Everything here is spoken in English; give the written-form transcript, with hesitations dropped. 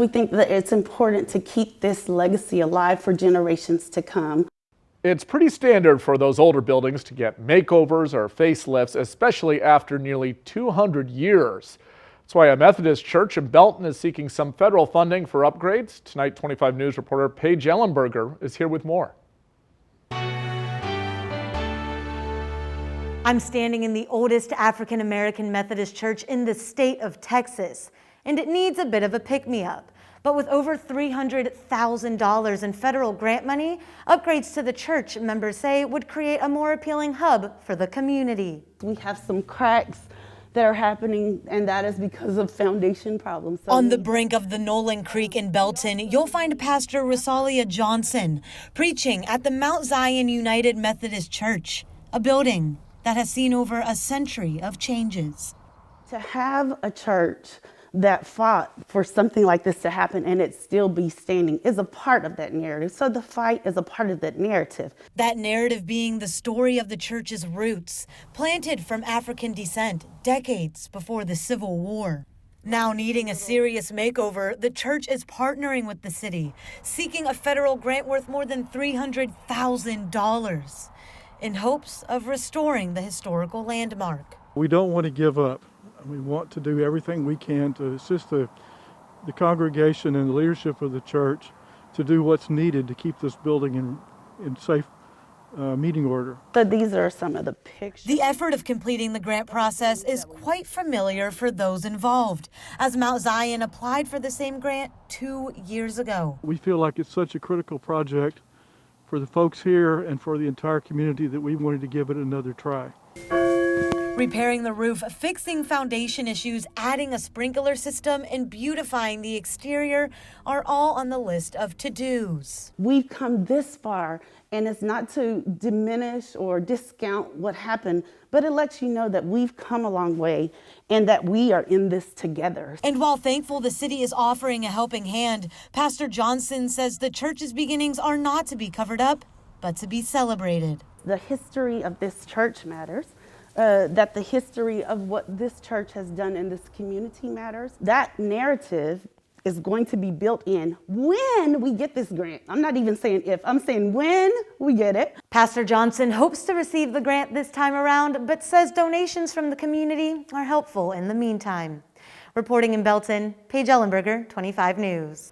We think that it's important to keep this legacy alive for generations to come. It's pretty standard for those older buildings to get makeovers or facelifts, especially after nearly 200 years. That's why a Methodist church in Belton is seeking some federal funding for upgrades. Tonight, 25 News reporter PAIGE ELLENBERGER is here with more. I'm standing in the oldest African-American Methodist church in the state of Texas, and it needs a bit of a pick-me-up. But with over $300,000 in federal grant money, upgrades to the church, members say, would create a more appealing hub for the community. We have some cracks that are happening, and that is because of foundation problems. On the brink of the Nolan Creek in Belton, you'll find Pastor Rosalia Johnson preaching at the Mount Zion United Methodist Church, a building that has seen over a century of changes. To have a church that fought for something like this to happen and it still be standing is a part of that narrative. So the fight is a part of that narrative. That narrative being the story of the church's roots, planted from African descent decades before the Civil War. Now needing a serious makeover, the church is partnering with the city, seeking a federal grant worth more than $300,000 in hopes of restoring the historical landmark. We don't want to give up. We want to do everything we can to assist the congregation and the leadership of the church to do what's needed to keep this building in safe meeting order. So these are some of the pictures. The effort of completing the grant process is quite familiar for those involved, as Mount Zion applied for the same grant 2 years ago. We feel like it's such a critical project for the folks here and for the entire community that we wanted to give it another try. Repairing the roof, fixing foundation issues, adding a sprinkler system, and beautifying the exterior are all on the list of to-dos. We've come this far, and it's not to diminish or discount what happened, but it lets you know that we've come a long way and that we are in this together. And while thankful the city is offering a helping hand, Pastor Johnson says the church's beginnings are not to be covered up, but to be celebrated. The history of this church matters. That the history of what this church has done in this community matters. That narrative is going to be built in when we get this grant. I'm not even saying if, I'm saying when we get it. Pastor Johnson hopes to receive the grant this time around, but says donations from the community are helpful in the meantime. Reporting in Belton, PAIGE ELLENBERGER, 25 News.